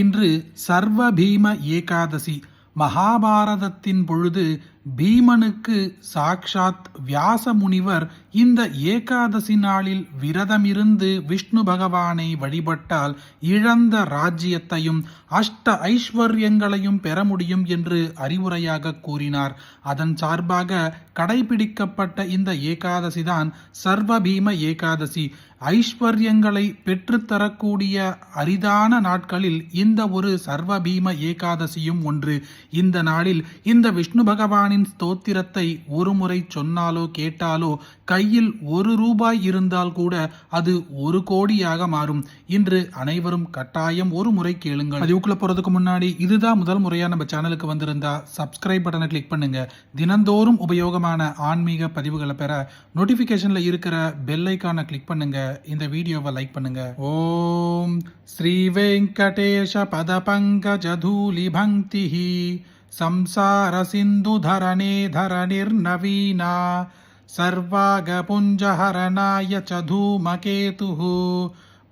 இன்று சர்வபீம ஏகாதசி. மகாபாரதத்தின் பொழுது பீமனுக்கு சாக்ஷாத் வியாச முனிவர் இந்த ஏகாதசி நாளில் விரதமிருந்து விஷ்ணு பகவானை வழிபட்டால் இழந்த ராஜ்யத்தையும் அஷ்ட ஐஸ்வர்யங்களையும் பெற முடியும் என்று அறிவுரையாக கூறினார். அதன் சார்பாக கடைபிடிக்கப்பட்ட இந்த ஏகாதசி தான் சர்வபீம ஏகாதசி. ஐஸ்வர்யங்களை பெற்றுத்தரக்கூடிய அரிதான நாட்களில் இந்த ஒரு சர்வபீம ஏகாதசியும் ஒன்று. இந்த நாளில் இந்த விஷ்ணு பகவானின் ஸ்தோத்திரத்தை ஒரு முறை சொன்னாலோ கேட்டாலோ கையில் ₹1 இருந்தால் கூட அது 1 கோடியாக மாறும். இன்று அனைவரும் கட்டாயம் ஒரு முறை கேளுங்கள். அதுக்குள்ள போறதுக்கு முன்னாடி இதுதான் முதல் முறையா நம்ம சேனலுக்கு வந்திருந்தா சப்ஸ்கிரைப் பட்டனை கிளிக் பண்ணுங்க. தினந்தோறும் உபயோகமான ஆன்மீக பதிவுகளை பெற நோட்டிபிகேஷன்ல இருக்கிற பெல் ஐகானை கிளிக் பண்ணுங்க. இந்த வீடியோவை லைக் பண்ணுங்க. ஓம் ஸ்ரீ வெங்கடேஷ பத பங்கஜ தூலி பங்கிஹி संसार सिंधु धरणे धरणिर्नवीना सर्वागपुञ्जहरणाय च धूमकेतुः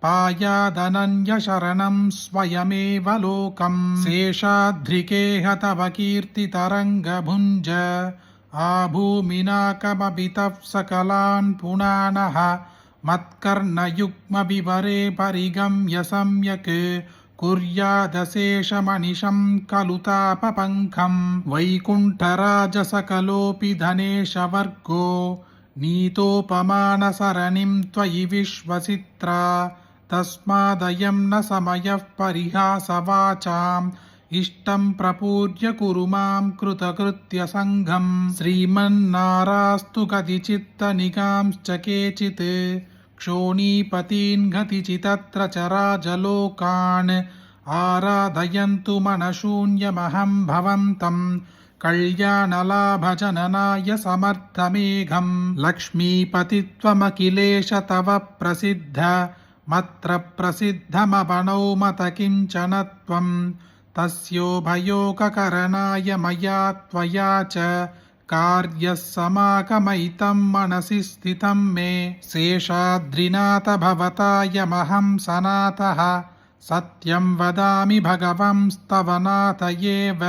पायादनन्य शरणं स्वयमेव लोकं शेषाद्रिकेह तव कीर्तितरङ्गभुञ्ज आभूमिनाकमपि तव सकलान् पुनानः मत्कर्णयुग्मविवरे परिगम्य सम्यक् कुर्यादशेषमनिशं कलुतापपङ्खं वैकुण्ठराजसकलोऽपि धनेशवर्गो नीतोपमानसरणिं त्वयि विश्वसित्रा तस्मादयं न समयः परिहासवाचाम् इष्टं प्रपूर्य कुरु मां कृतकृत्यसङ्घं श्रीमन्नारास्तु गतिचित्तनिगांश्च केचित् क्षोणीपतीन् गतिचितत्र च राजलोकान् आराधयन्तु मनशून्यमहं भवन्तं कल्याणलाभजननाय समर्थमेघं लक्ष्मीपतित्वमखिलेश तव प्रसिद्ध मत्र प्रसिद्धमवनौ मत किञ्चन त्वं तस्योभयोगकरणाय मया त्वया च कार्यः समागमयितं मनसि स्थितं मे शेषाद्रिनाथ भवतायमहं सनातः सत्यं वदामि भगवंस्तव नाथ एव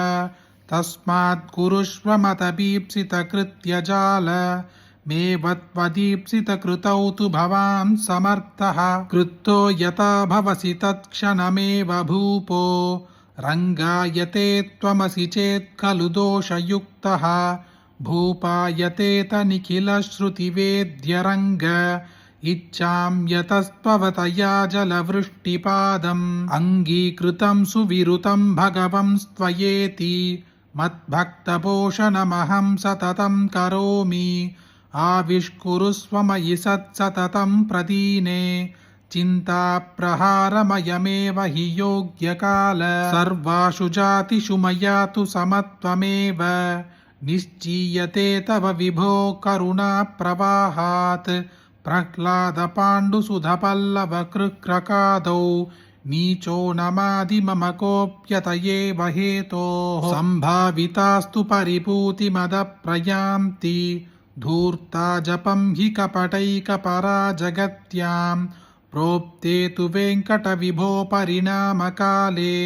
तस्मात् कुरुष्व मतबीप्सितकृत्यजाल मे वत्वदीप्सितकृतौ तु भवान् समर्थः कृतो यथा भवसि तत्क्षणमेव भूपो रङ्गायते त्वमसि चेत् खलु दोषयुक्तः भूपायतेत निखिलश्रुतिवेद्यरङ्ग इच्छां यतस्त्ववतया जलवृष्टिपादम् अङ्गीकृतं सुविरुतं भगवंस्त्वयेति मद्भक्तपोषणमहं सततं करोमि आविष्कुरुस्व मयि सत्सततं प्रदीने चिन्ताप्रहारमयमेव हि योग्यकाल सर्वाषु जातिषु मया तु समत्वमेव निश्चीयते तव विभो करुणाप्रवाहात् प्रह्लादपाण्डुसुधपल्लवकृक्रकादौ नीचो नमादि मम कोऽप्यत एव हेतोः सम्भावितास्तु परिपूतिमदप्रयान्ति धूर्ता जपं हि कपटैकपरा जगत्यां प्रोक्ते तु वेङ्कटविभो परिणामकाले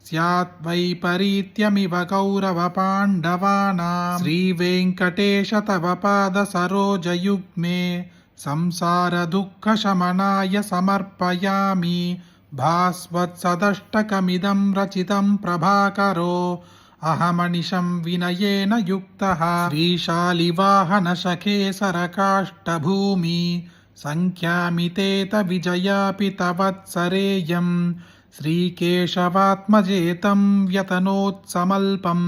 स्यात् वैपरीत्यमिव कौरवपाण्डवानां श्रीवेङ्कटेश तव पादसरोजयुग्मे संसारदुःखशमनाय समर्पयामि भास्वत्सदष्टकमिदं रचितं प्रभाकरो अहमनिशं विनयेन युक्तः श्रीशालिवाहनशखे सरकाष्ठभूमि संख्यामितेत विजयापि तवत्सरेयम् श्रीकेशवात्मजेतं व्यतनोत्समल्पं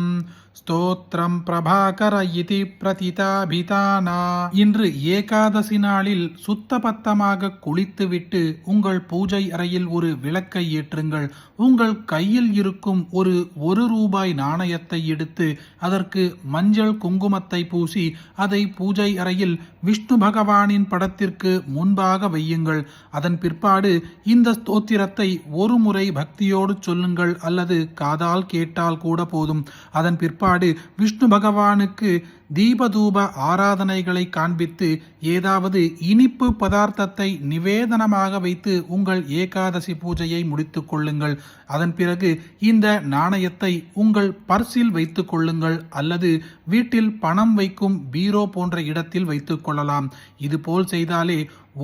ஸ்தோத்திரம் பிரபாகர இதி பிரதிதாபிதானா. இன்று ஏகாதசி நாளில் சுத்தபத்தமாக குளித்துவிட்டு உங்கள் பூஜை அறையில் ஒரு விளக்கை ஏற்றுங்கள். உங்கள் கையில் இருக்கும் ஒரு ₹1 நாணயத்தை எடுத்து அதற்கு மஞ்சள் குங்குமத்தை பூசி அதை பூஜை அறையில் விஷ்ணு பகவானின் படத்திற்கு முன்பாக வையுங்கள். அதன் பிற்பாடு இந்த ஸ்தோத்திரத்தை ஒரு முறை பக்தியோடு சொல்லுங்கள் அல்லது காதால் கேட்டால் கூட போதும். அதன் பிற்பாடு வழிபாடு விஷ்ணு பகவானுக்கு தீபதூப ஆராதனைகளை காண்பித்து ஏதாவது இனிப்பு பதார்த்தத்தை நிவேதனமாக வைத்து உங்கள் ஏகாதசி பூஜையை முடித்துக் கொள்ளுங்கள். அதன் பிறகு இந்த நாணயத்தை உங்கள் பர்சில் வைத்துக் கொள்ளுங்கள் அல்லது வீட்டில் பணம் வைக்கும் பீரோ போன்ற இடத்தில் வைத்துக் கொள்ளலாம். இதுபோல் செய்தாலே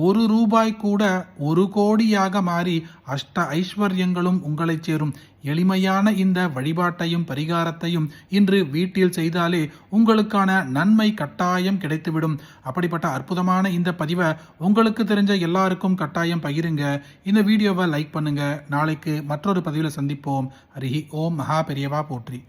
₹1 கூட 1 கோடியாக மாறி அஷ்ட ஐஸ்வர்யங்களும் உங்களை சேரும். எளிமையான இந்த வழிபாட்டையும் பரிகாரத்தையும் இன்று வீட்டில் செய்தாலே உங்களுக்கான நன்மை கட்டாயம் கிடைத்துவிடும். அப்படிப்பட்ட அற்புதமான இந்த பதிவை உங்களுக்கு தெரிஞ்ச எல்லாருக்கும் கட்டாயம் பகிருங்க. இந்த வீடியோவை லைக் பண்ணுங்க. நாளைக்கு மற்றொரு பதிவில் சந்திப்போம். ஹரி ஓம் மகா பெரியவா போற்றி.